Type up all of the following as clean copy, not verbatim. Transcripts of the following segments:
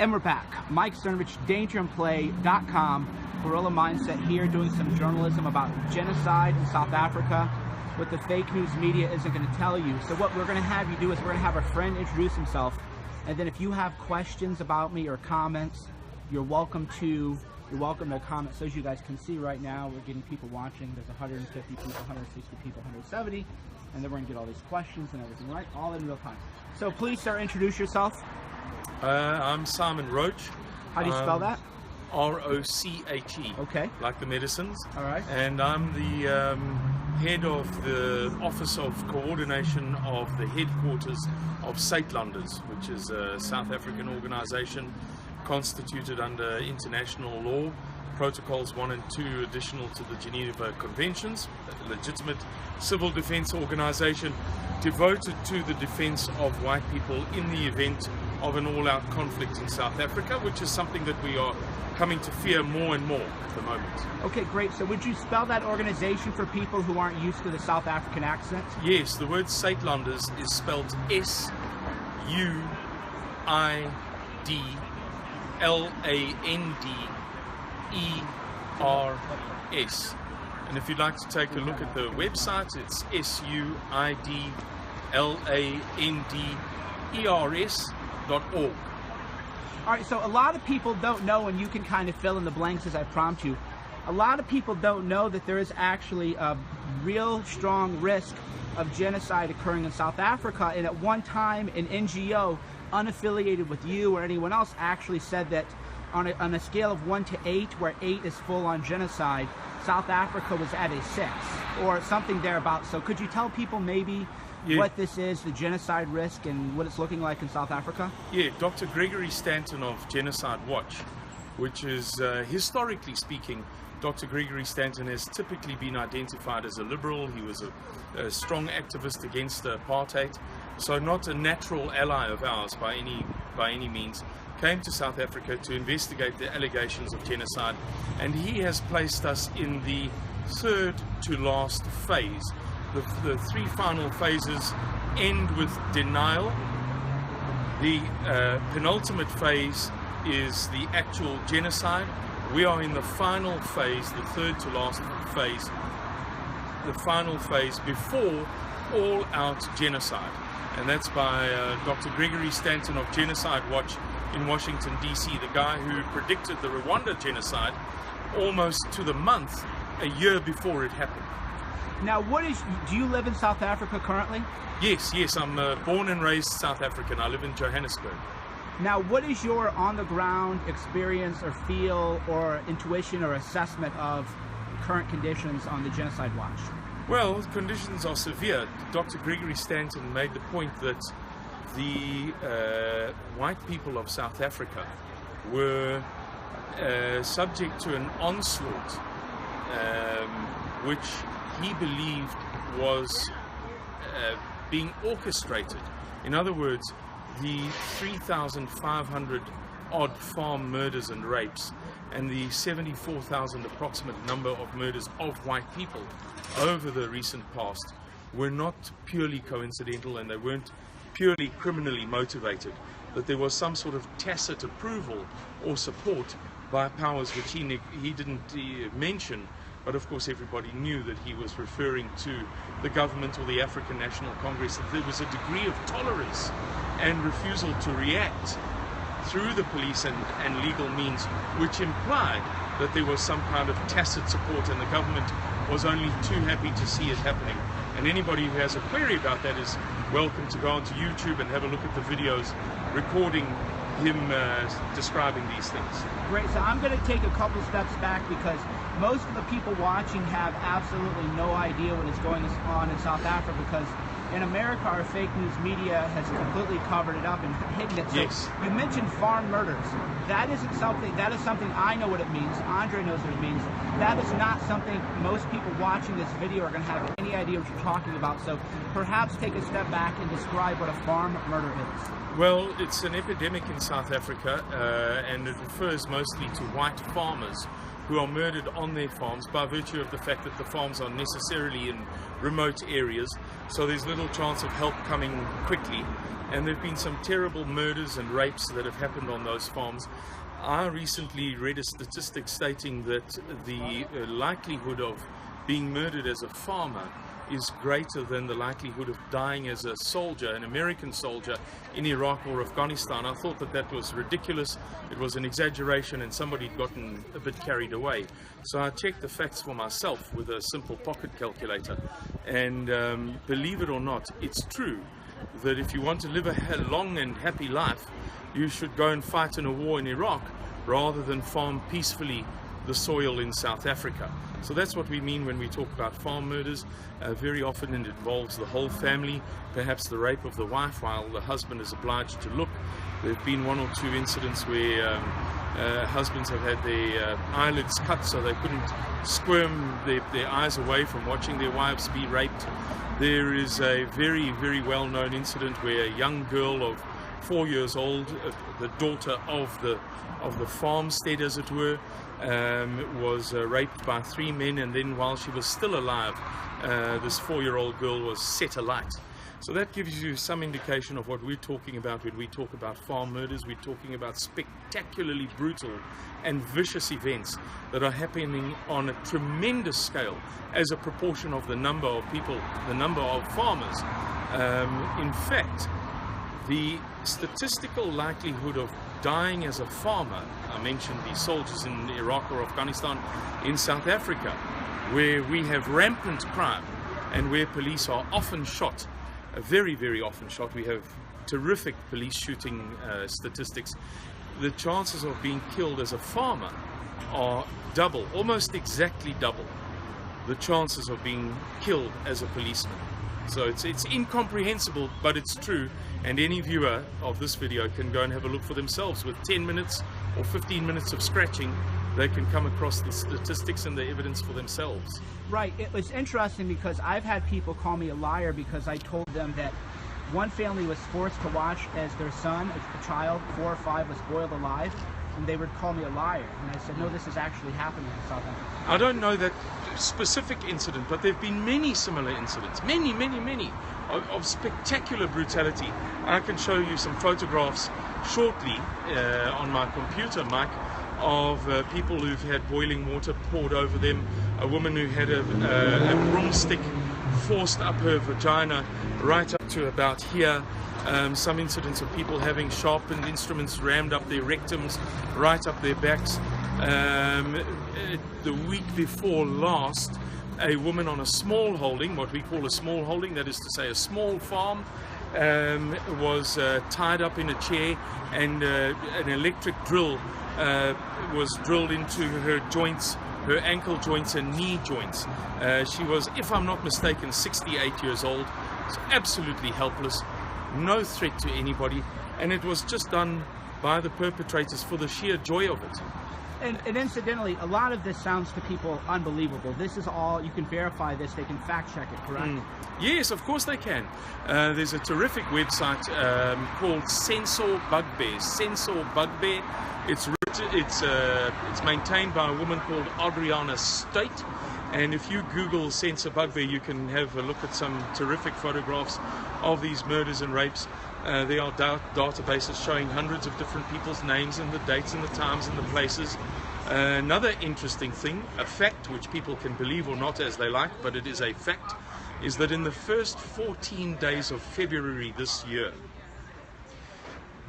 And we're back. Mike Cernovich, DangerandPlay.com. Guerrilla Mindset here, doing some journalism about genocide in South Africa, what the fake news media isn't going to tell you. So what we're going to have you do is we're going to have our friend introduce himself, and then if you have questions about me or comments, you're welcome to comment. So as you guys can see right now, we're getting people watching. There's 150 people, 160 people, 170, and then we're going to get all these questions and everything, right? All in real time. So please, sir, introduce yourself. I'm Simon Roach. How do you spell that? R-O-C-H-E. Okay. Like the medicines. All right. And I'm the head of the Office of Coordination of the headquarters of Suidlanders, which is a South African organization constituted under international law, Protocols 1 and 2 additional to the Geneva Conventions, a legitimate civil defense organization devoted to the defense of white people in the event of an all-out conflict in South Africa, which is something that we are coming to fear more and more at the moment. Okay, great. So would you spell that organization for people who aren't used to the South African accent? Yes, the word Suidlanders is spelled S-U-I-D-L-A-N-D-E-R-S. And if you'd like to take a look at the website, it's SUIDLANDERS.org. All right, so a lot of people don't know, and you can kind of fill in the blanks as I prompt you. A lot of people don't know that there is actually a real strong risk of genocide occurring in South Africa. And at one time, an NGO unaffiliated with you or anyone else actually said that on a scale of 1 to 8, where 8 is full-on genocide, South Africa was at a 6 or something thereabouts. So could you tell people maybe what this is, the genocide risk, and what it's looking like in South Africa? Yeah, Dr. Gregory Stanton of Genocide Watch, which is, historically speaking, Dr. Gregory Stanton has typically been identified as a liberal. He was a strong activist against apartheid, so not a natural ally of ours by any means. Came to South Africa to investigate the allegations of genocide, and he has placed us in the third to last phase. The three final phases end with denial. The penultimate phase is the actual genocide. We are in the final phase, the third to last phase, the final phase before all-out genocide. And that's by Dr. Gregory Stanton of Genocide Watch in Washington, D.C., the guy who predicted the Rwanda genocide almost to the month a year before it happened. Now, do you live in South Africa currently? Yes, I'm born and raised South African. I live in Johannesburg. Now, what is your on-the-ground experience or feel or intuition or assessment of current conditions on the Genocide Watch? Well, conditions are severe. Dr. Gregory Stanton made the point that the white people of South Africa were subject to an onslaught which he believed was being orchestrated. In other words, the 3,500 odd farm murders and rapes and the 74,000 approximate number of murders of white people over the recent past were not purely coincidental, and they weren't purely criminally motivated, that there was some sort of tacit approval or support by powers which he didn't mention. But of course everybody knew that he was referring to the government or the African National Congress, that there was a degree of tolerance and refusal to react through the police and legal means, which implied that there was some kind of tacit support and the government was only too happy to see it happening. And anybody who has a query about that is welcome to go onto YouTube and have a look at the videos recording him describing these things. Great. So I'm going to take a couple steps back, because most of the people watching have absolutely no idea what is going on in South Africa, because in America our fake news media has completely covered it up and hidden it. So yes. You mentioned farm murders. That is something I know what it means. Andre knows what it means. That is not something most people watching this video are going to have any idea what you're talking about. So perhaps take a step back and describe what a farm murder is. Well, it's an epidemic in South Africa, and it refers mostly to white farmers who are murdered on their farms by virtue of the fact that the farms are necessarily in remote areas, so there's little chance of help coming quickly. And there have been some terrible murders and rapes that have happened on those farms. I recently read a statistic stating that the likelihood of being murdered as a farmer is greater than the likelihood of dying as a soldier, an American soldier, in Iraq or Afghanistan. I thought that that was ridiculous. It was an exaggeration and somebody had gotten a bit carried away. So I checked the facts for myself with a simple pocket calculator. And believe it or not, it's true that if you want to live a long and happy life, you should go and fight in a war in Iraq rather than farm peacefully the soil in South Africa. So that's what we mean when we talk about farm murders. Very often it involves the whole family, perhaps the rape of the wife while the husband is obliged to look. There have been one or two incidents where husbands have had their eyelids cut so they couldn't squirm their eyes away from watching their wives be raped. There is a very, very well-known incident where a young girl of 4 years old, the daughter of the farmstead, as it were, was raped by 3 men, and then while she was still alive, this 4-year-old girl was set alight. So that gives you some indication of what we're talking about when we talk about farm murders. We're talking about spectacularly brutal and vicious events that are happening on a tremendous scale as a proportion of the number of people, the number of farmers. In fact, the statistical likelihood of dying as a farmer, I mentioned the soldiers in Iraq or Afghanistan, in South Africa, where we have rampant crime and where police are often shot, very, very often shot. We have terrific police shooting statistics. The chances of being killed as a farmer are double, almost exactly double, the chances of being killed as a policeman. So it's incomprehensible, but it's true, and any viewer of this video can go and have a look for themselves. With 10 minutes or 15 minutes of scratching, they can come across the statistics and the evidence for themselves. Right. It was interesting because I've had people call me a liar because I told them that one family was forced to watch as their son, a child, 4 or 5, was boiled alive, and they would call me a liar. And I said, no, this is actually happening in South Africa. I don't know that specific incident, but there have been many similar incidents, many of spectacular brutality. I can show you some photographs shortly on my computer, Mike, of people who've had boiling water poured over them, a woman who had a broomstick forced up her vagina right up to about here, some incidents of people having sharpened instruments rammed up their rectums, right up their backs. The week before last, a woman on a small holding, what we call a small holding, that is to say a small farm, was tied up in a chair, and an electric drill was drilled into her joints, her ankle joints and knee joints. She was, if I'm not mistaken, 68 years old, absolutely helpless, no threat to anybody, and it was just done by the perpetrators for the sheer joy of it. And incidentally, a lot of this sounds to people unbelievable. This is all, you can verify this, they can fact check it, correct? Yes, of course they can. There's a terrific website called Censor Bugbear. Censor Bugbear. It's maintained by a woman called Adriana State. And if you Google Censor Bugbear, you can have a look at some terrific photographs of these murders and rapes. There are databases showing hundreds of different people's names and the dates and the times and the places. Another interesting thing, a fact which people can believe or not as they like, but it is a fact, is that in the first 14 days of February this year,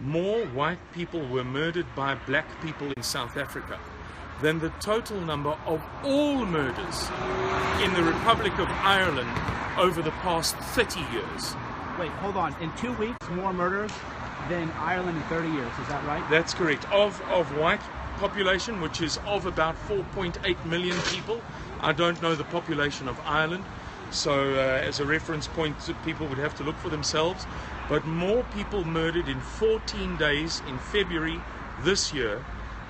more white people were murdered by black people in South Africa than the total number of all murders in the Republic of Ireland over the past 30 years. Wait, hold on. In 2 weeks, more murders than Ireland in 30 years. Is that right? That's correct. Of white population, which is of about 4.8 million people. I don't know the population of Ireland, so as a reference point, people would have to look for themselves. But more people murdered in 14 days in February this year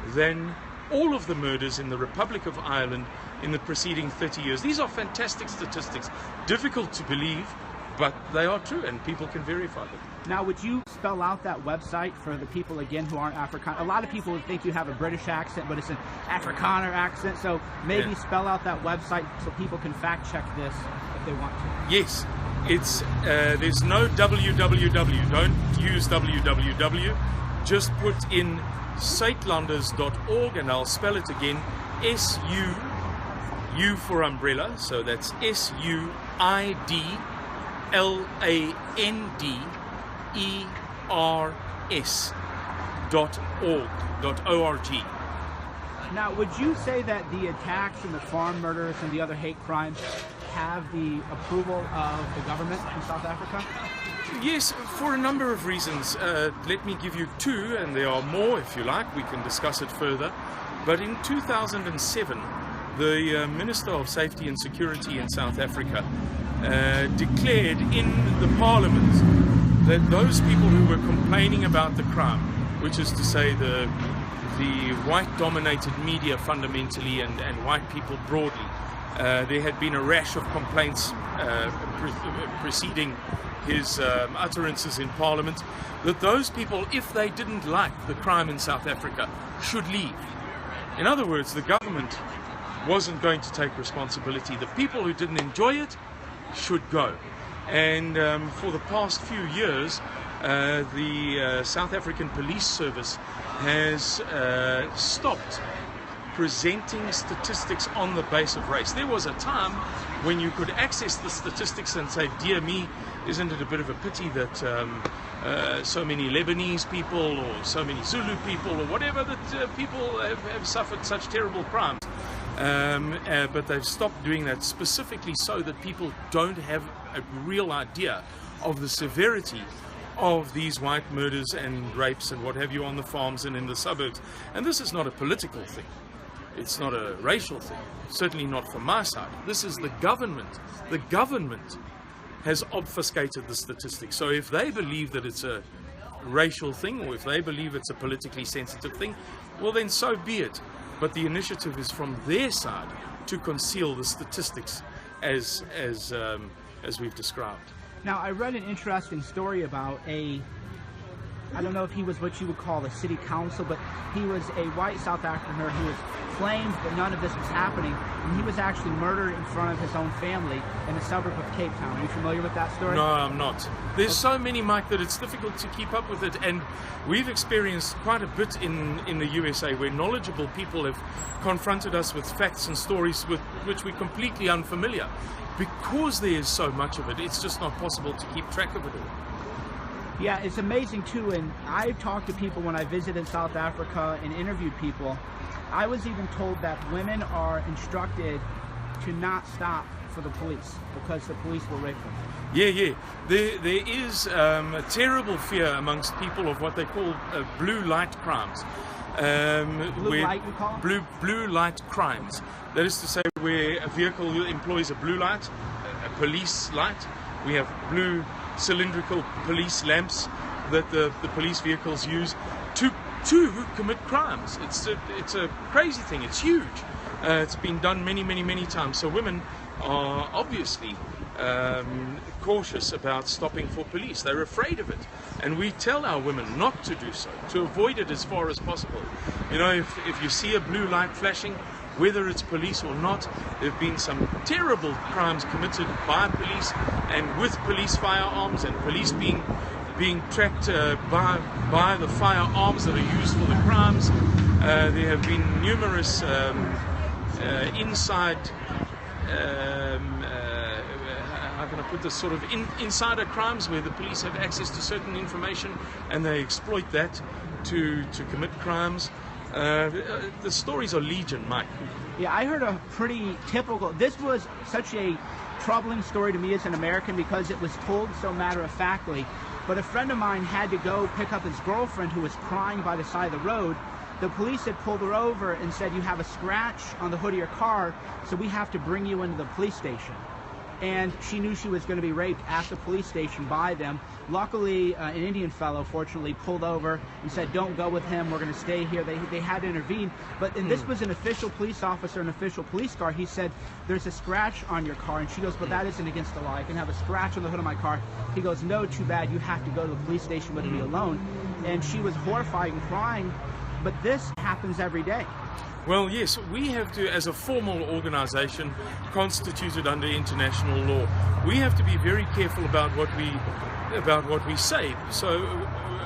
than all of the murders in the Republic of Ireland in the preceding 30 years. These are fantastic statistics, difficult to believe, but they are true and people can verify them. Now, would you spell out that website for the people, again, who aren't Afrikaner? A lot of people would think you have a British accent, but it's an Afrikaner accent, so maybe spell out that website so people can fact-check this if they want to. Yes, it's there's no www. Don't use www. Just put in Suidlanders.org, and I'll spell it again. U for umbrella, so that's SUIDLANDERS.org. Now, would you say that the attacks and the farm murders and the other hate crimes have the approval of the government in South Africa? Yes, for a number of reasons. Let me give you two, and there are more if you like. We can discuss it further. But in 2007, the Minister of Safety and Security in South Africa declared in the Parliament that those people who were complaining about the crime, which is to say the white-dominated media fundamentally and white people broadly, there had been a rash of complaints preceding his utterances in Parliament, that those people, if they didn't like the crime in South Africa, should leave. In other words, the government wasn't going to take responsibility. The people who didn't enjoy it should go. And for the past few years, the South African Police Service has stopped presenting statistics on the base of race. There was a time when you could access the statistics and say, dear me, isn't it a bit of a pity that so many Lebanese people or so many Zulu people or whatever, that people have suffered such terrible crimes. But they've stopped doing that specifically so that people don't have a real idea of the severity of these white murders and rapes and what have you on the farms and in the suburbs. And this is not a political thing. It's not a racial thing. Certainly not from my side. This is the government. The government has obfuscated the statistics. So if they believe that it's a racial thing, or if they believe it's a politically sensitive thing, well then so be it. But the initiative is from their side to conceal the statistics as we've described. Now, I read an interesting story about I don't know if he was what you would call a city council, but he was a white South Africaner who was claimed that none of this was happening, and he was actually murdered in front of his own family in the suburb of Cape Town. Are you familiar with that story? No, I'm not. There's so many, Mike, that it's difficult to keep up with it, and we've experienced quite a bit in the USA where knowledgeable people have confronted us with facts and stories with which we're completely unfamiliar. Because there is so much of it, it's just not possible to keep track of it all. Yeah, it's amazing too, and I've talked to people when I visited South Africa and interviewed people. I was even told that women are instructed to not stop for the police because the police will rape them. Yeah. There is a terrible fear amongst people of what they call blue light crimes. Blue light, you call them? Blue light crimes. That is to say, where a vehicle employs a blue light, a police light. We have blue cylindrical police lamps that the police vehicles use to commit crimes. It's a crazy thing. It's huge. It's been done many times. So women are obviously cautious about stopping for police. They're afraid of it, and we tell our women not to do so, to avoid it as far as possible. You know, if you see a blue light flashing, whether it's police or not, there have been some terrible crimes committed by police and with police firearms, and police being tracked by the firearms that are used for the crimes. There have been numerous how can I put this, sort of insider crimes where the police have access to certain information and they exploit that to commit crimes. The stories are legion, Mike. Yeah, I heard a pretty typical, this was such a troubling story to me as an American because it was told so matter-of-factly, but a friend of mine had to go pick up his girlfriend who was crying by the side of the road. The police had pulled her over and said, you have a scratch on the hood of your car, so we have to bring you into the police station. and she knew she was going to be raped at the police station by them. Luckily, an Indian fellow, fortunately, pulled over and said, "Don't go with him, we're going to stay here." They had to intervene. But and this was an official police officer, an official police car. He said, "There's a scratch on your car." And she goes, "But that isn't against the law. I can have a scratch on the hood of my car." He goes, "No, too bad. You have to go to the police station with me alone." And she was horrified and crying. But this happens every day. Well, yes, we have to, as a formal organization constituted under international law, we have to be very careful about what we say. So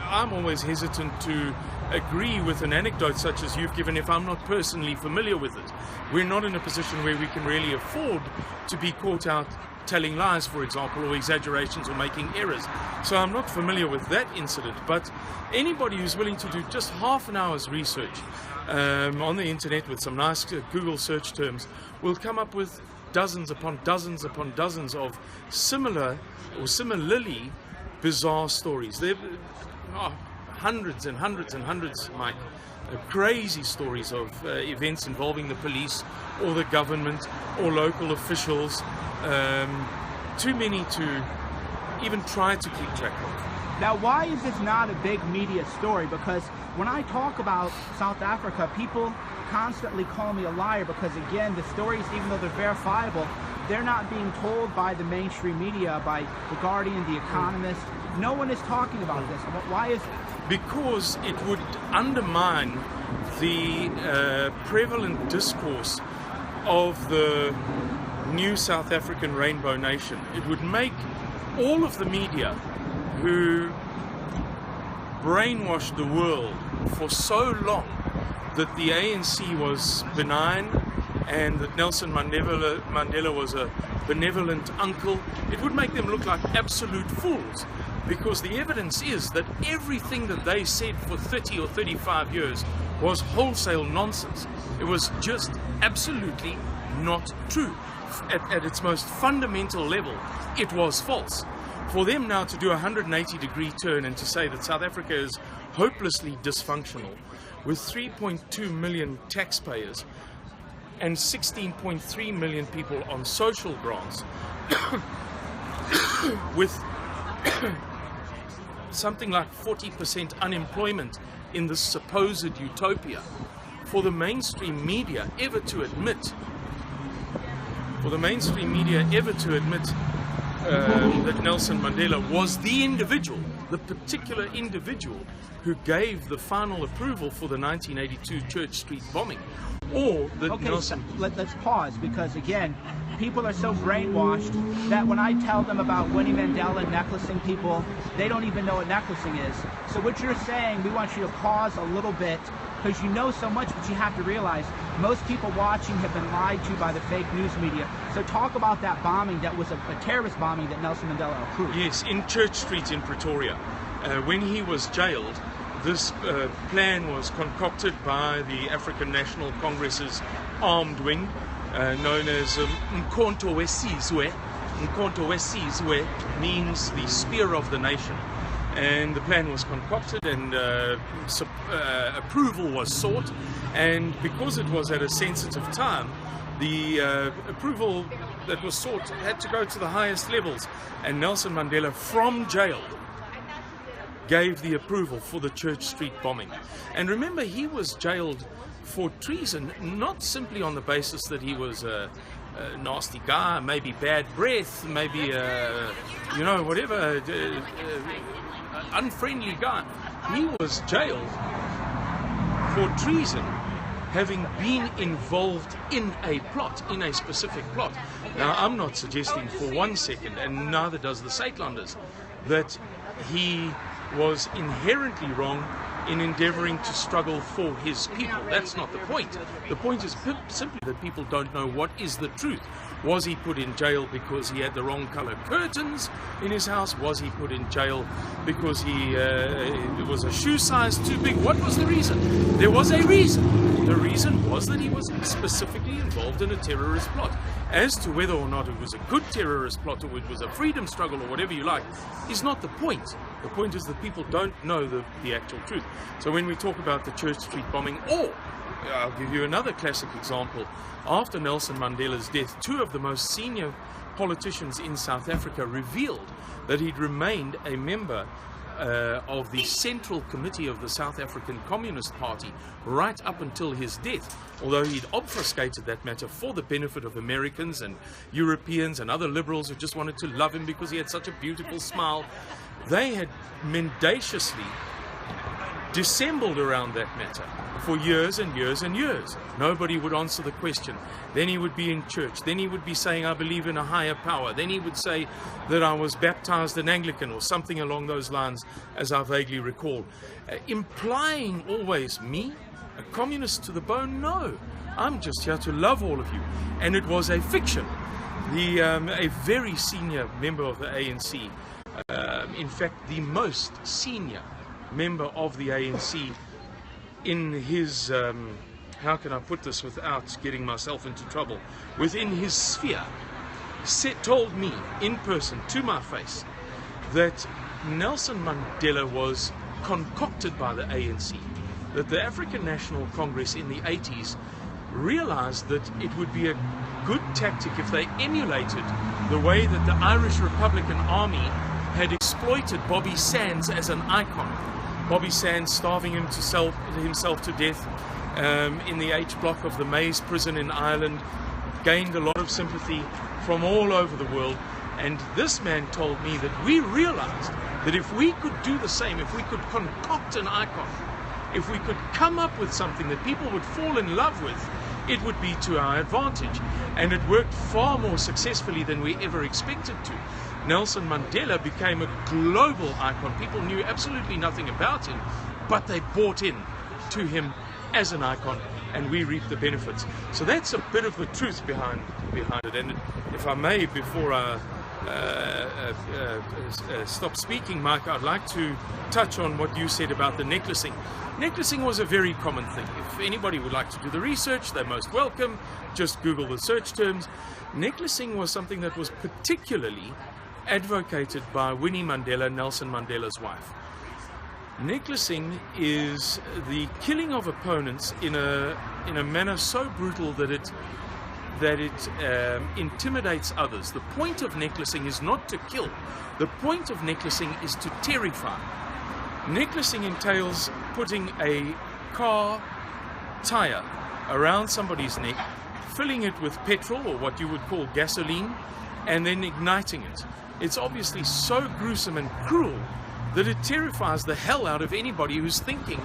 I'm always hesitant to agree with an anecdote such as you've given if I'm not personally familiar with it. We're not in a position where we can really afford to be caught out telling lies, for example, or exaggerations or making errors. So I'm not familiar with that incident, but anybody who's willing to do just half an hour's research on the internet with some nice Google search terms will come up with dozens upon dozens upon dozens of similar or similarly bizarre stories. There are hundreds and hundreds and hundreds, Mike, crazy stories of events involving the police or the government or local officials. Too many to even try to keep track of. Now, why is this not a big media story? Because when I talk about South Africa, people constantly call me a liar because, again, the stories, even though they're verifiable, they're not being told by the mainstream media, by The Guardian, The Economist. No one is talking about this. Why is it? Because it would undermine the prevalent discourse of the new South African Rainbow Nation. It would make all of the media who brainwashed the world for so long that the ANC was benign and that Nelson Mandela was a benevolent uncle, it would make them look like absolute fools, because the evidence is that everything that they said for 30 or 35 years was wholesale nonsense. It was just absolutely not true. At its most fundamental level, it was false. For them now to do a 180-degree turn and to say that South Africa is hopelessly dysfunctional, with 3.2 million taxpayers and 16.3 million people on social grants, with something like 40% unemployment in this supposed utopia, for the mainstream media ever to admit that Nelson Mandela was the individual, the particular individual who gave the final approval for the 1982 Church Street bombing. Or that Okay, Nelson... so let's pause, because again, people are so brainwashed that when I tell them about Winnie Mandela necklacing people, they don't even know what necklacing is. So what you're saying, we want you to pause a little bit, because you know so much, but you have to realize most people watching have been lied to by the fake news media. So talk about that bombing that was a terrorist bombing that Nelson Mandela approved. Yes, in Church Street in Pretoria. When he was jailed, this plan was concocted by the African National Congress's armed wing, known as Mkhonto weSizwe. Mkhonto weSizwe means the spear of the nation. And the plan was concocted and approval was sought. And because it was at a sensitive time, the approval that was sought had to go to the highest levels. And Nelson Mandela, from jail, gave the approval for the Church Street bombing. And remember, he was jailed for treason, not simply on the basis that he was a nasty guy, maybe bad breath, maybe whatever, unfriendly guy. He was jailed for treason, having been involved in a plot, in a specific plot. Now, I'm not suggesting for 1 second, and neither does the Saitlanders, that he was inherently wrong in endeavoring to struggle for his people. That's not the point. The point is simply that people don't know what is the truth. Was he put in jail because he had the wrong color curtains in his house? Was he put in jail because he was a shoe size too big? What was the reason? There was a reason. The reason was that he was specifically involved in a terrorist plot. As to whether or not it was a good terrorist plot or it was a freedom struggle or whatever you like is not the point. The point is that people don't know the actual truth. So when we talk about the Church Street bombing or I'll give you another classic example. After Nelson Mandela's death, two of the most senior politicians in South Africa revealed that he'd remained a member of the Central Committee of the South African Communist Party right up until his death, although he'd obfuscated that matter for the benefit of Americans and Europeans and other liberals who just wanted to love him because he had such a beautiful smile. They had mendaciously dissembled around that matter for years and years and years. Nobody would answer the question. Then he would be in church. Then he would be saying, I believe in a higher power. Then he would say that I was baptized an Anglican or something along those lines, as I vaguely recall. Implying always, me, a communist to the bone? No, I'm just here to love all of you. And it was a fiction. A very senior member of the ANC, in fact, the most senior member of the ANC, in his, how can I put this without getting myself into trouble, within his sphere, told me in person to my face that Nelson Mandela was concocted by the ANC, that the African National Congress in the 80s realized that it would be a good tactic if they emulated the way that the Irish Republican Army had exploited Bobby Sands as an icon. Bobby Sands starving himself to death in the H block of the Maze prison in Ireland, gained a lot of sympathy from all over the world. And this man told me that we realized that if we could do the same, if we could concoct an icon, if we could come up with something that people would fall in love with, it would be to our advantage. And it worked far more successfully than we ever expected to. Nelson Mandela became a global icon. People knew absolutely nothing about him, but they bought in to him as an icon, and we reap the benefits. So that's a bit of the truth behind it. And if I may, before I stop speaking, Mike, I'd like to touch on what you said about the necklacing. Necklacing was a very common thing. If anybody would like to do the research, they're most welcome. Just Google the search terms. Necklacing was something that was particularly advocated by Winnie Mandela, Nelson Mandela's wife. Necklacing is the killing of opponents in a manner so brutal that it intimidates others. The point of necklacing is not to kill. The point of necklacing is to terrify. Necklacing entails putting a car tire around somebody's neck, filling it with petrol or what you would call gasoline, and then igniting it. It's obviously so gruesome and cruel that it terrifies the hell out of anybody who's thinking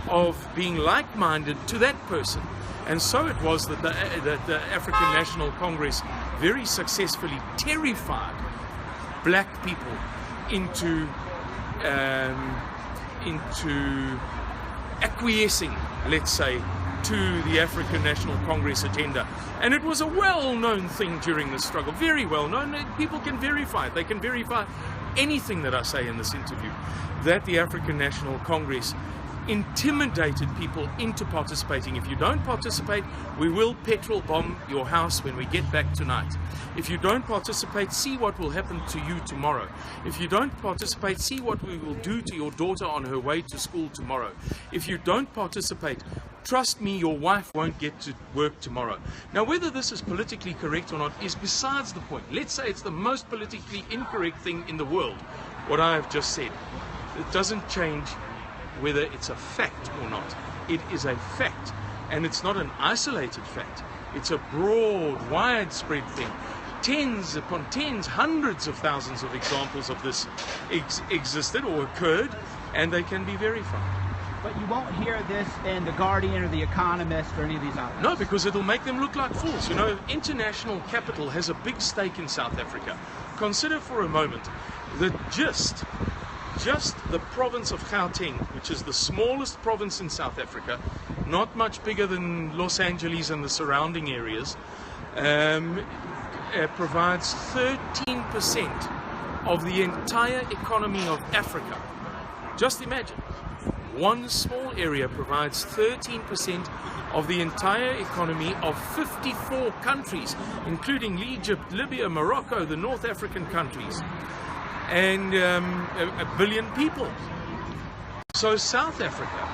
of being like-minded to that person. And so it was that the African National Congress very successfully terrified black people into acquiescing, let's say, to the African National Congress agenda. And it was a well-known thing during the struggle, very well-known. People can verify it. They can verify anything that I say in this interview, that the African National Congress intimidated people into participating. If you don't participate, we will petrol bomb your house when we get back tonight. If you don't participate, see what will happen to you tomorrow. If you don't participate, see what we will do to your daughter on her way to school tomorrow. If you don't participate, trust me, your wife won't get to work tomorrow. Now, whether this is politically correct or not is besides the point. Let's say it's the most politically incorrect thing in the world, what I have just said. It doesn't change whether it's a fact or not. It is a fact, and it's not an isolated fact. It's a broad, widespread thing. Tens upon tens, hundreds of thousands of examples of this existed or occurred, and they can be verified. But you won't hear this in The Guardian or The Economist or any of these outlets. No, because it'll make them look like fools. You know, international capital has a big stake in South Africa. Consider for a moment that just the province of Gauteng, which is the smallest province in South Africa, not much bigger than Los Angeles and the surrounding areas, provides 13% of the entire economy of Africa. Just imagine. One small area provides 13% of the entire economy of 54 countries, including Egypt, Libya, Morocco, the North African countries, and a billion people. So South Africa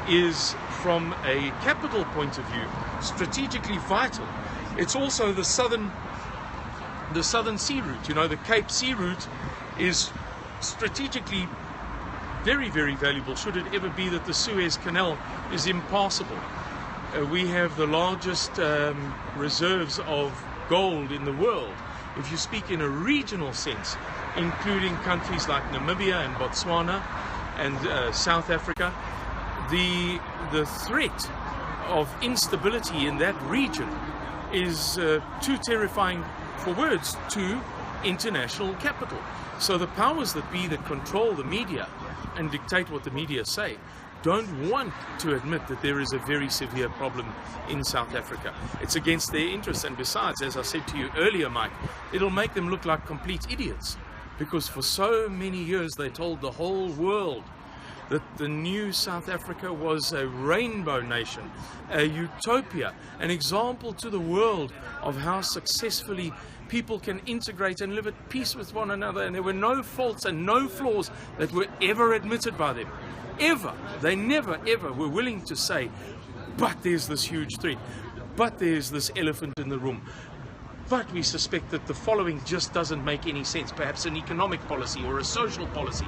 is from a capital point of view, strategically vital. It's also the southern sea route. You know, the Cape Sea route is strategically very, very valuable should it ever be that the Suez Canal is impassable. We have the largest reserves of gold in the world, if you speak in a regional sense, including countries like Namibia and Botswana and South Africa. The threat of instability in that region is too terrifying for words to international capital. So the powers that be that control the media and dictate what the media say don't want to admit that there is a very severe problem in South Africa. It's against their interests, and besides, as I said to you earlier, Mike, it'll make them look like complete idiots, because for so many years they told the whole world that the new South Africa was a rainbow nation, a utopia, an example to the world of how successfully people can integrate and live at peace with one another, and there were no faults and no flaws that were ever admitted by them. Ever. They never ever were willing to say, but there's this huge threat, but there's this elephant in the room, but we suspect that the following just doesn't make any sense, perhaps an economic policy or a social policy.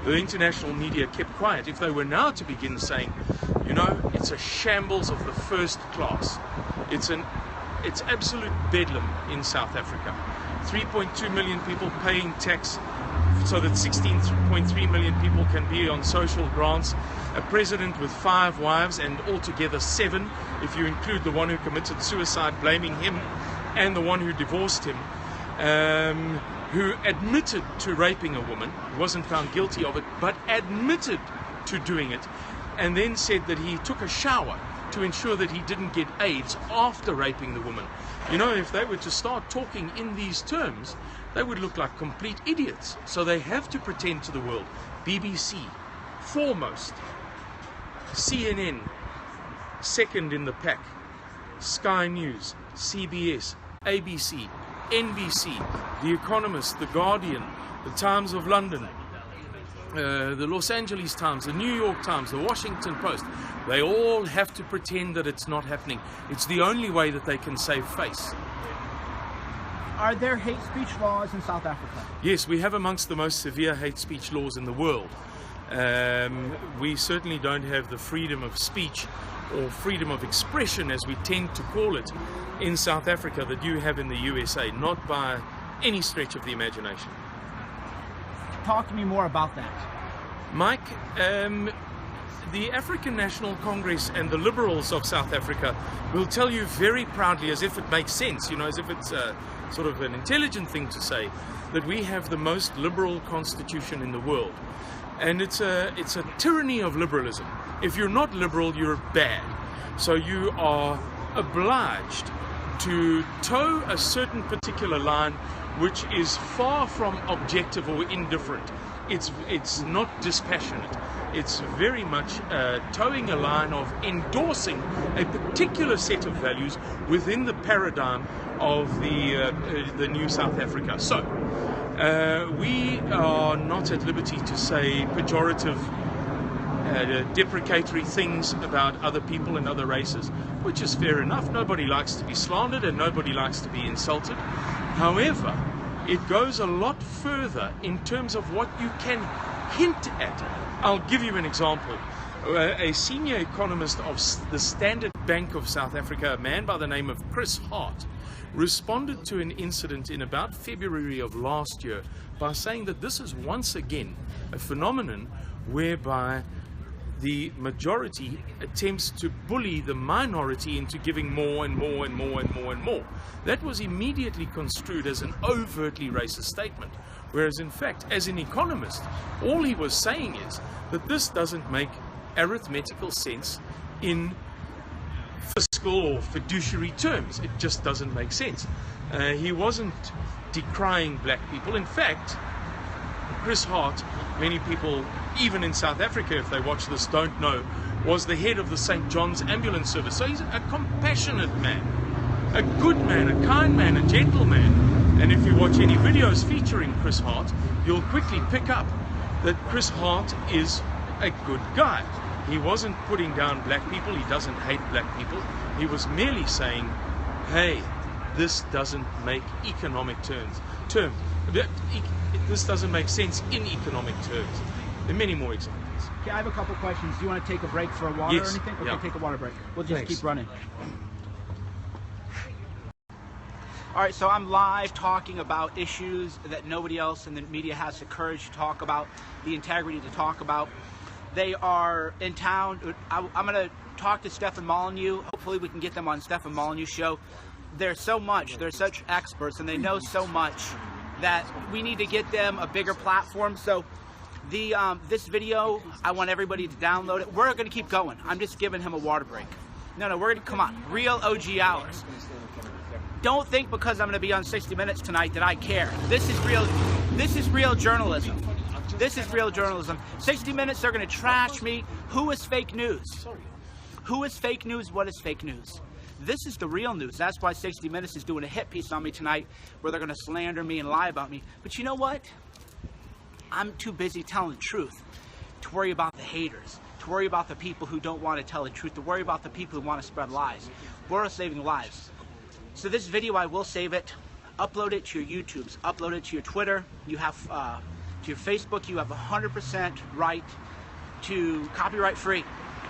The international media kept quiet. If they were now to begin saying, you know, it's a shambles of the first class, it's absolute bedlam in South Africa. 3.2 million people paying tax so that 16.3 million people can be on social grants, a president with 5 wives and altogether 7 if you include the one who committed suicide blaming him and the one who divorced him, who admitted to raping a woman, wasn't found guilty of it, but admitted to doing it, and then said that he took a shower to ensure that he didn't get AIDS after raping the woman. You know, if they were to start talking in these terms, they would look like complete idiots. So they have to pretend to the world. BBC, foremost. CNN, second in the pack. Sky News, CBS, ABC, NBC, The Economist, The Guardian, The Times of London, the Los Angeles Times, the New York Times, the Washington Post. They all have to pretend that it's not happening. It's the only way that they can save face. Are there hate speech laws in South Africa? Yes, we have amongst the most severe hate speech laws in the world. We certainly don't have the freedom of speech or freedom of expression, as we tend to call it, in South Africa that you have in the USA, not by any stretch of the imagination. Talk to me more about that. Mike, the African National Congress and the liberals of South Africa will tell you very proudly, as if it makes sense, you know, as if it's sort of an intelligent thing to say, that we have the most liberal constitution in the world. And it's a tyranny of liberalism. If you're not liberal, you're bad. So you are obliged to toe a certain particular line which is far from objective or indifferent. It's not dispassionate. It's very much towing a line of endorsing a particular set of values within the paradigm of the new South Africa. So we are not at liberty to say pejorative, deprecatory things about other people and other races, which is fair enough. Nobody likes to be slandered and nobody likes to be insulted. However, it goes a lot further in terms of what you can hint at. I'll give you an example. A senior economist of the Standard Bank of South Africa, a man by the name of Chris Hart, responded to an incident in about February of last year by saying that this is once again a phenomenon whereby the majority attempts to bully the minority into giving more and more and more and more and more. That was immediately construed as an overtly racist statement, whereas in fact, as an economist, all he was saying is that this doesn't make arithmetical sense in fiscal or fiduciary terms. It just doesn't make sense. He wasn't decrying black people. In fact, Chris Hart, many people, even in South Africa, if they watch this, don't know, was the head of the St. John's ambulance service. So he's a compassionate man, a good man, a kind man, a gentleman. And if you watch any videos featuring Chris Hart, you'll quickly pick up that Chris Hart is a good guy. He wasn't putting down black people. He doesn't hate black people. He was merely saying, hey, this doesn't make economic terms. This doesn't make sense in economic terms. There are many more examples. Okay, I have a couple questions. Do you want to take a break for a water Yes. or anything? Okay, Yeah. take a water break. We'll just Thanks. keep running. All right, so I'm live talking about issues that nobody else in the media has the courage to talk about, the integrity to talk about. They are in town. I'm going to talk to Stefan Molyneux. Hopefully we can get them on Stefan Molyneux's show. There's so much. They're such experts, and they know so much that we need to get them a bigger platform. So this video, I want everybody to download it. We're going to keep going. I'm just giving him a water break. No, we're going to, come on, real OG hours. Don't think because I'm going to be on 60 Minutes tonight that I care. This is real journalism. This is real journalism. 60 Minutes, they're going to trash me. Who is fake news? Who is fake news? What is fake news? This is the real news. That's why 60 Minutes is doing a hit piece on me tonight where they're going to slander me and lie about me. But you know what? I'm too busy telling the truth to worry about the haters, to worry about the people who don't want to tell the truth, to worry about the people who want to spread lies. We're saving lives. So this video, I will save it, upload it to your YouTubes, upload it to your Twitter. You have to your Facebook. You have 100% right to copyright free.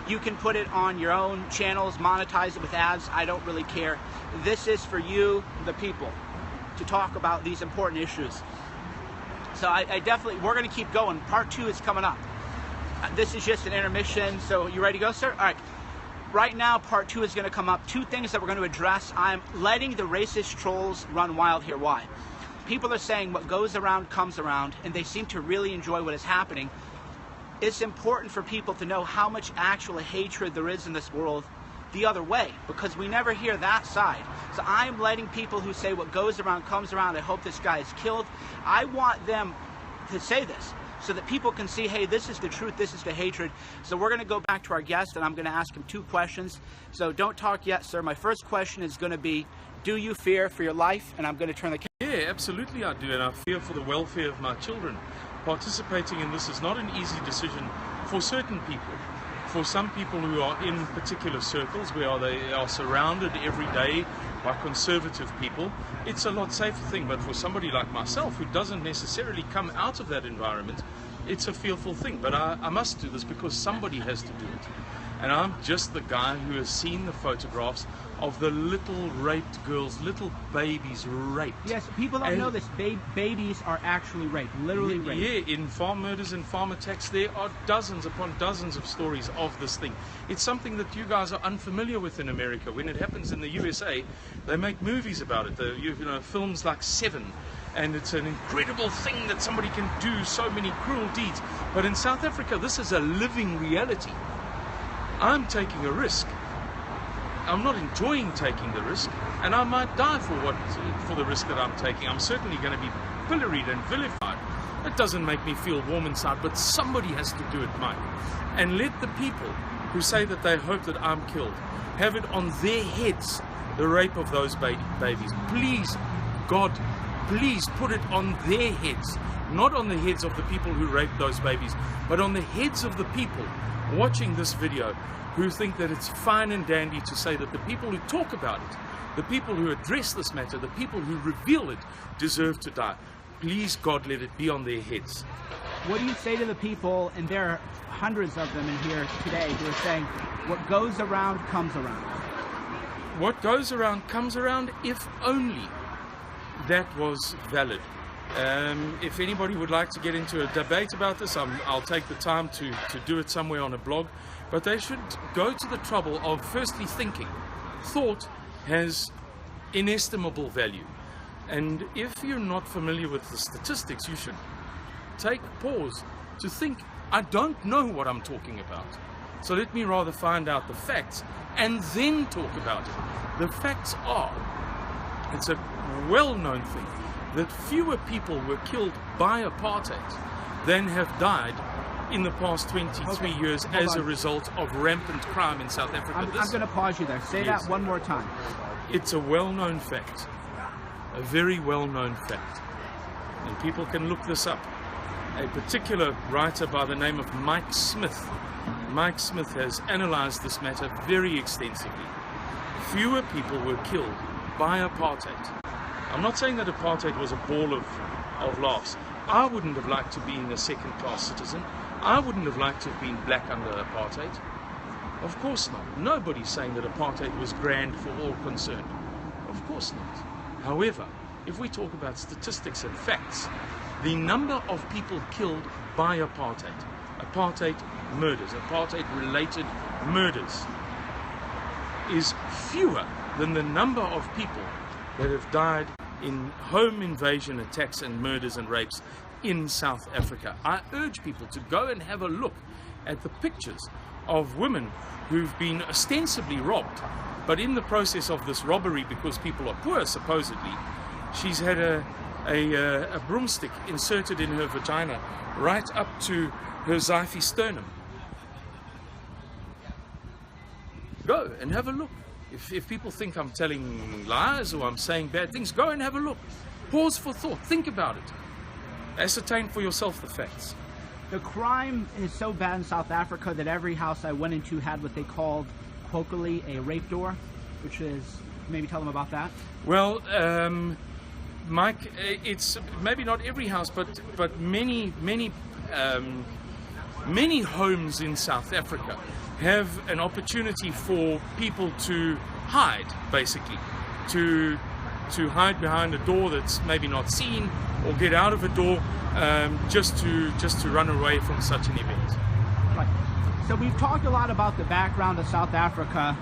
You can put it on your own channels, monetize it with ads. I don't really care. This is for you, the people, to talk about these important issues. So I definitely, we're going to keep going. Part 2 is coming up. This is just an intermission. So you ready to go, sir? All right. Right now, part 2 is going to come up. 2 things that we're going to address. I'm letting the racist trolls run wild here. Why? People are saying what goes around comes around, and they seem to really enjoy what is happening. It's important for people to know how much actual hatred there is in this world the other way, because we never hear that side. So I'm letting people who say what goes around comes around, I hope this guy is killed. I want them to say this, so that people can see, hey, this is the truth, this is the hatred. So we're going to go back to our guest, and I'm going to ask him 2 questions. So don't talk yet, sir. My first question is going to be, do you fear for your life? And I'm going to turn the camera. Yeah, absolutely I do, and I fear for the welfare of my children. Participating in this is not an easy decision for certain people. For some people who are in particular circles where they are surrounded every day by conservative people, it's a lot safer thing. But for somebody like myself who doesn't necessarily come out of that environment, it's a fearful thing. But I must do this because somebody has to do it. And I'm just the guy who has seen the photographs of the little raped girls, little babies raped. Yes, people don't know this. Babies are actually raped, literally raped. Yeah, in farm murders and farm attacks, there are dozens upon dozens of stories of this thing. It's something that you guys are unfamiliar with in America. When it happens in the USA, they make movies about it. You know, films like Seven. And it's an incredible thing that somebody can do so many cruel deeds. But in South Africa, this is a living reality. I'm taking a risk. I'm not enjoying taking the risk, and I might die for the risk that I'm taking. I'm certainly going to be pilloried and vilified. It doesn't make me feel warm inside, but somebody has to do it, Mike. And let the people who say that they hope that I'm killed have it on their heads, the rape of those babies. Please, God, please put it on their heads, not on the heads of the people who raped those babies, but on the heads of the people watching this video who think that it's fine and dandy to say that the people who talk about it, the people who address this matter, the people who reveal it, deserve to die. Please, God, let it be on their heads. What do you say to the people, and there are hundreds of them in here today, who are saying, what goes around comes around? What goes around comes around, if only that was valid. If anybody would like to get into a debate about this, I'll take the time to do it somewhere on a blog. But they should go to the trouble of firstly thinking. Thought has inestimable value. And if you're not familiar with the statistics, you should take pause to think, I don't know what I'm talking about. So let me rather find out the facts and then talk about it. The facts are, it's a well-known thing, that fewer people were killed by apartheid than have died in the past 23 years as a result of rampant crime in South Africa. I'm going to pause you there. Say that one more time. It's a well-known fact. A very well-known fact. And people can look this up. A particular writer by the name of Mike Smith Mike Smith has analyzed this matter very extensively. Fewer people were killed by apartheid. I'm not saying that apartheid was a ball of laughs. I wouldn't have liked to be a second-class citizen. I wouldn't have liked to have been black under apartheid. Of course not. Nobody's saying that apartheid was grand for all concerned. Of course not. However, if we talk about statistics and facts, the number of people killed by apartheid murders, apartheid-related murders, is fewer than the number of people that have died in home invasion attacks and murders and rapes in South Africa. I urge people to go and have a look at the pictures of women who've been ostensibly robbed, but in the process of this robbery, because people are poor supposedly, she's had a broomstick inserted in her vagina right up to her xiphy sternum. Go and have a look. If people think I'm telling lies or I'm saying bad things, go and have a look. Pause for thought. Think about it. Ascertain for yourself the facts. The crime is so bad in South Africa that every house I went into had what they called colloquially a rape door, which is, maybe tell them about that. Well, Mike, it's maybe not every house, but many homes in South Africa have an opportunity for people to hide, basically, to hide behind a door that's maybe not seen, or get out of a door just to run away from such an event. Right. So we've talked a lot about the background of South Africa.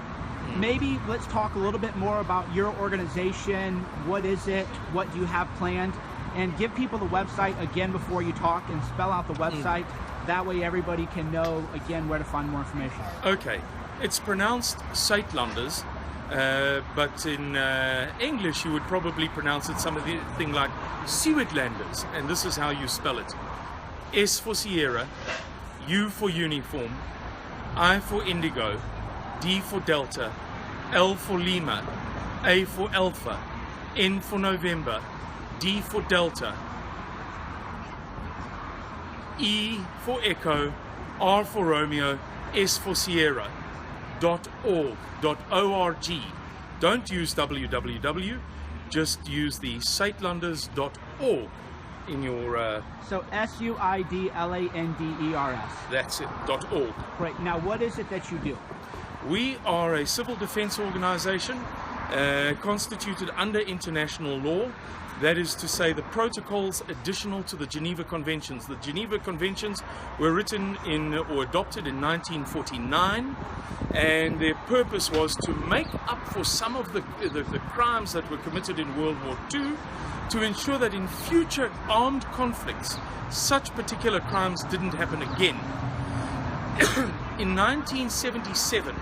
Maybe let's talk a little bit more about your organization. What is it? What do you have planned? And give people the website again before you talk, and spell out the website. That way everybody can know, again, where to find more information. Okay. It's pronounced Suidlanders, but in English you would probably pronounce it something like Suidlanders, and this is how you spell it. S for Sierra, U for uniform, I for indigo, D for Delta, L for Lima, A for Alpha, N for November, D for Delta, E for Echo, R for Romeo, S for Sierra, .org. Don't use www, just use the Suidlanders.org in your... So SUIDLANDERS. That's it, .org. Right, now what is it that you do? We are a civil defense organization constituted under international law. That is to say, the protocols additional to the Geneva Conventions. The Geneva Conventions were written or adopted in 1949, and their purpose was to make up for some of the crimes that were committed in World War II, to ensure that in future armed conflicts, such particular crimes didn't happen again. In 1977,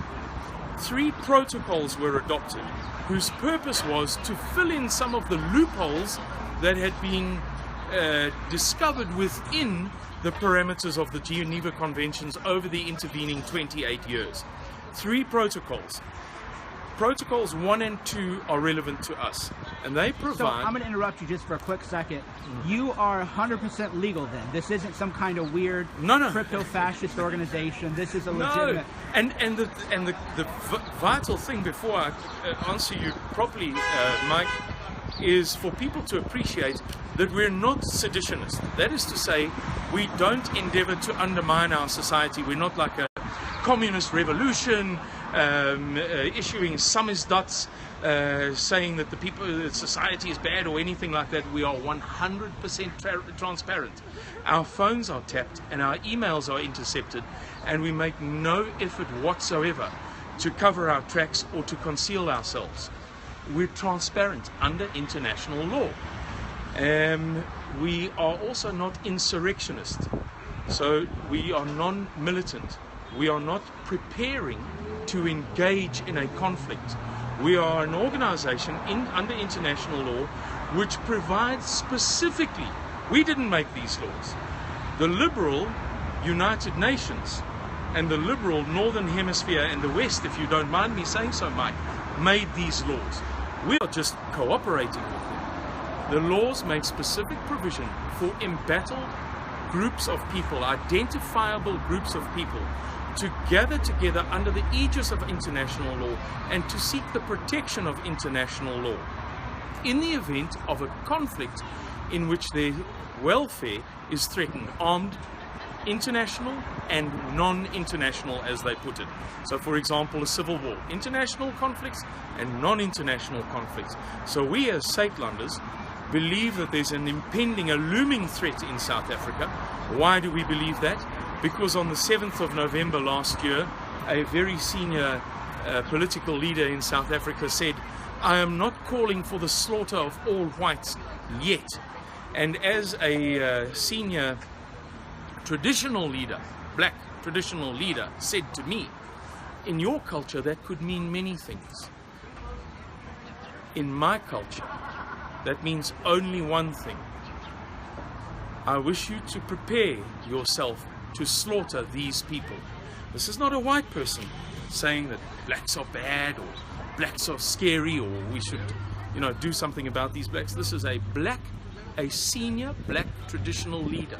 3 protocols were adopted, whose purpose was to fill in some of the loopholes that had been discovered within the parameters of the Geneva Conventions over the intervening 28 years. 3 protocols. Protocols 1 and 2 are relevant to us, and they provide... So I'm going to interrupt you just for a quick second. You are 100% legal then. This isn't some kind of weird crypto-fascist organization. This is a legitimate... No, and the vital thing, before I answer you properly, Mike, is for people to appreciate that we're not seditionists. That is to say, we don't endeavor to undermine our society. We're not like a communist revolution, issuing samizdat, saying that society is bad or anything like that. We are 100% transparent. Our phones are tapped and our emails are intercepted, and we make no effort whatsoever to cover our tracks or to conceal ourselves. We're transparent under international law. We are also not insurrectionists, so we are non-militant. We are not preparing to engage in a conflict. We are an organization under international law which provides specifically, we didn't make these laws, the liberal United Nations and the liberal Northern Hemisphere and the West, if you don't mind me saying so, Mike, made these laws. We are just cooperating with them. The laws make specific provision for embattled groups of people, identifiable groups of people, to gather together under the aegis of international law and to seek the protection of international law in the event of a conflict in which their welfare is threatened, armed, international and non-international, as they put it. So, for example, a civil war, international conflicts and non-international conflicts. So we as Sakelanders believe that there's an impending, a looming threat in South Africa. Why do we believe that? Because on the 7th of November last year, a very senior political leader in South Africa said, "I am not calling for the slaughter of all whites yet." And as a senior traditional leader, black traditional leader, said to me, in your culture that could mean many things. In my culture, that means only one thing. I wish you to prepare yourself to slaughter these people. This is not a white person saying that blacks are bad or blacks are scary or we should, do something about these blacks. This is a senior black traditional leader.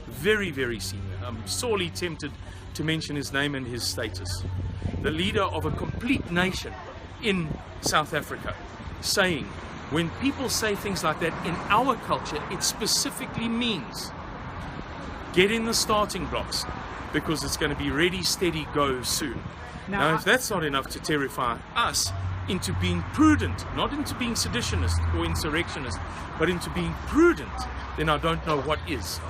Very, very senior. I'm sorely tempted to mention his name and his status. The leader of a complete nation in South Africa, saying, when people say things like that in our culture, it specifically means get in the starting blocks because it's going to be ready, steady, go soon. Now, if that's not enough to terrify us into being prudent, not into being seditionist or insurrectionist, but into being prudent, then I don't know what is.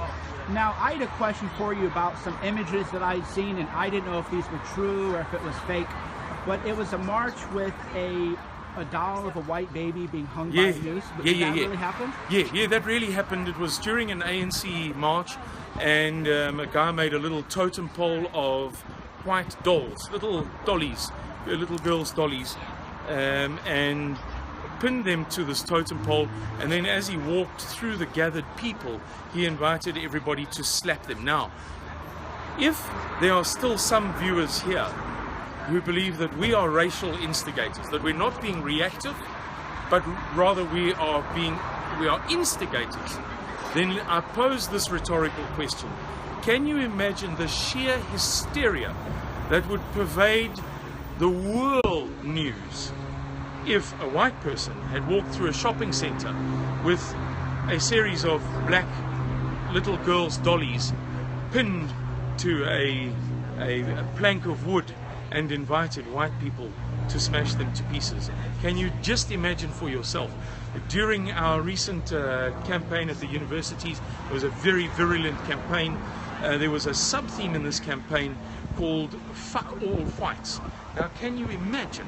Now, I had a question for you about some images that I'd seen, and I didn't know if these were true or if it was fake, but it was a march with a doll of a white baby being hung by a noose. Did that really happen? Yeah, that really happened. It was during an ANC march, and a guy made a little totem pole of white dolls, little dollies, little girls' dollies, and pinned them to this totem pole, and then as he walked through the gathered people, he invited everybody to slap them. Now, if there are still some viewers here who believe that we are racial instigators, that we're not being reactive, but rather we are instigators, then I pose this rhetorical question. Can you imagine the sheer hysteria that would pervade the world news if a white person had walked through a shopping center with a series of black little girls' dollies pinned to a plank of wood and invited white people to smash them to pieces? Can you just imagine for yourself? During our recent campaign at the universities, it was a very virulent campaign. There was a sub-theme in this campaign called "Fuck All Whites." Now, can you imagine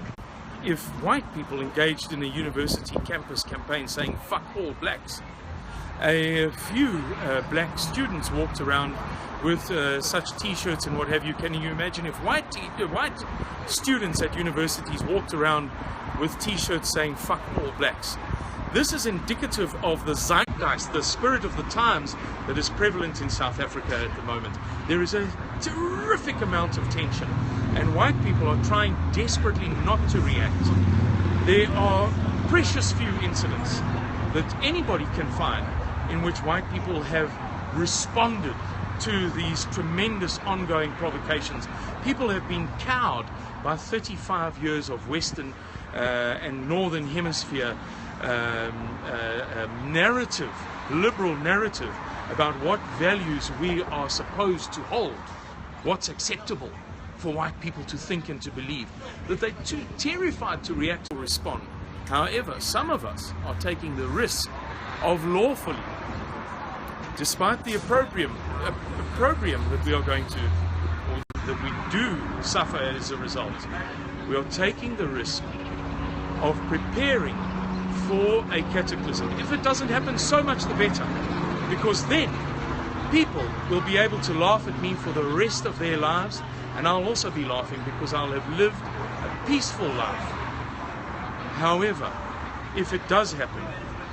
if white people engaged in a university campus campaign saying "fuck all blacks"? A few black students walked around with such t-shirts and what have you. Can you imagine if white students at universities walked around with t-shirts saying "fuck all blacks"? This is indicative of the zeitgeist, the spirit of the times that is prevalent in South Africa at the moment. There is a terrific amount of tension, and white people are trying desperately not to react. There are precious few incidents that anybody can find in which white people have responded to these tremendous ongoing provocations. People have been cowed by 35 years of Western and Northern Hemisphere narrative, liberal narrative about what values we are supposed to hold, what's acceptable for white people to think and to believe, that they're too terrified to react or respond. However, some of us are taking the risk of lawfully, despite the opprobrium that we are going to, or that we do suffer as a result, we are taking the risk of preparing for a cataclysm. If it doesn't happen, so much the better, because then people will be able to laugh at me for the rest of their lives, and I'll also be laughing because I'll have lived a peaceful life. However, if it does happen,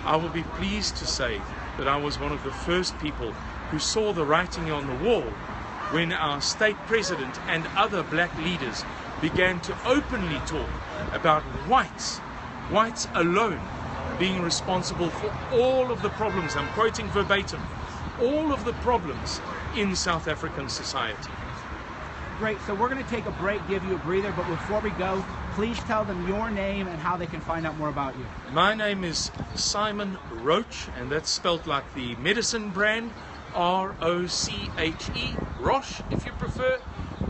I will be pleased to say that I was one of the first people who saw the writing on the wall when our state president and other black leaders began to openly talk about whites alone being responsible for all of the problems, I'm quoting verbatim, all of the problems in South African society. Great, so we're going to take a break, give you a breather, but before we go, please tell them your name and how they can find out more about you. My name is Simon Roche, and that's spelled like the medicine brand, R-O-C-H-E, Roche if you prefer,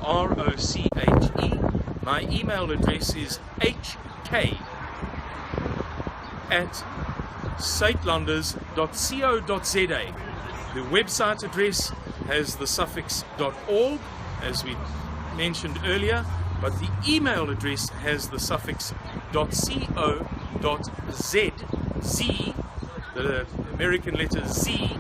R-O-C-H-E. My email address is hk@saitlanders.co.za. The website address has the suffix .org, as we mentioned earlier, but the email address has the suffix .co.z, Z, the American letter Z,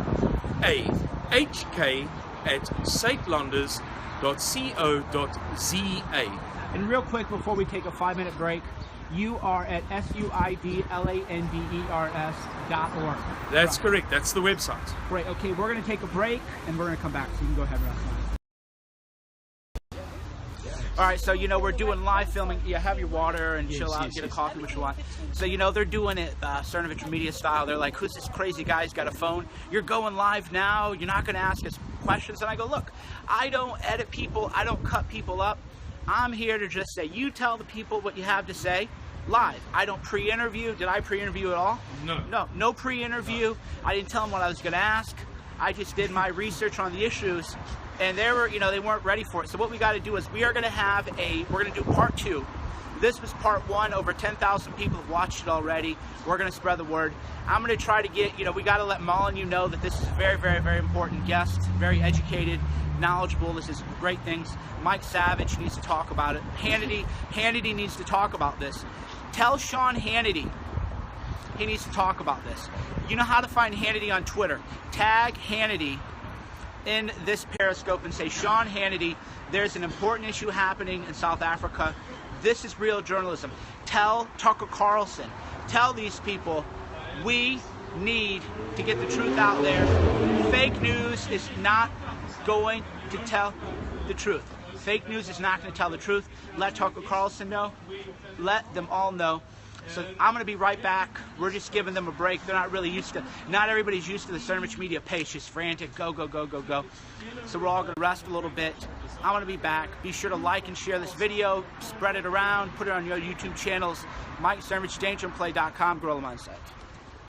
A, hk@saitlanders.co.za. And real quick, before we take a 5-minute break, you are at suidlanders.org. That's correct. That's the website. Great. Okay, we're going to take a break, and we're going to come back. So you can go ahead, Russ. All right, so, we're doing live filming. You have your water and chill out, get a coffee, what you want. So, they're doing it Cernovich media style. They're like, who's this crazy guy? He's got a phone. You're going live now. You're not going to ask us questions. And I go, look, I don't edit people. I don't cut people up. I'm here to just say, you tell the people what you have to say live. I don't pre-interview. Did I pre-interview at all? No. No pre-interview. I didn't tell them what I was going to ask. I just did my research on the issues. And they were, they weren't ready for it. So what we got to do is we're going to do part 2. This was part 1. Over 10,000 people have watched it already. We're going to spread the word. I'm going to try to get, we got to let Molyneux know that this is a very, very, very important guest, very educated, knowledgeable. This is great things. Mike Savage needs to talk about it. Hannity needs to talk about this. Tell Sean Hannity he needs to talk about this. You know how to find Hannity on Twitter. Tag Hannity in this Periscope and say, Sean Hannity, there's an important issue happening in South Africa. This is real journalism. Tell Tucker Carlson. Tell these people we need to get the truth out there. Fake news is not going to tell the truth. Fake news is not going to tell the truth. Let Tucker Carlson know. Let them all know. So I'm going to be right back. We're just giving them a break. They're not really used to, not everybody's used to the Cernovich media pace, just frantic, go, go, go, go, go. So we're all going to rest a little bit. I'm going to be back. Be sure to like and share this video, spread it around, put it on your YouTube channels. Mike Cernovich, DangerandPlay.com, Gorilla Mindset.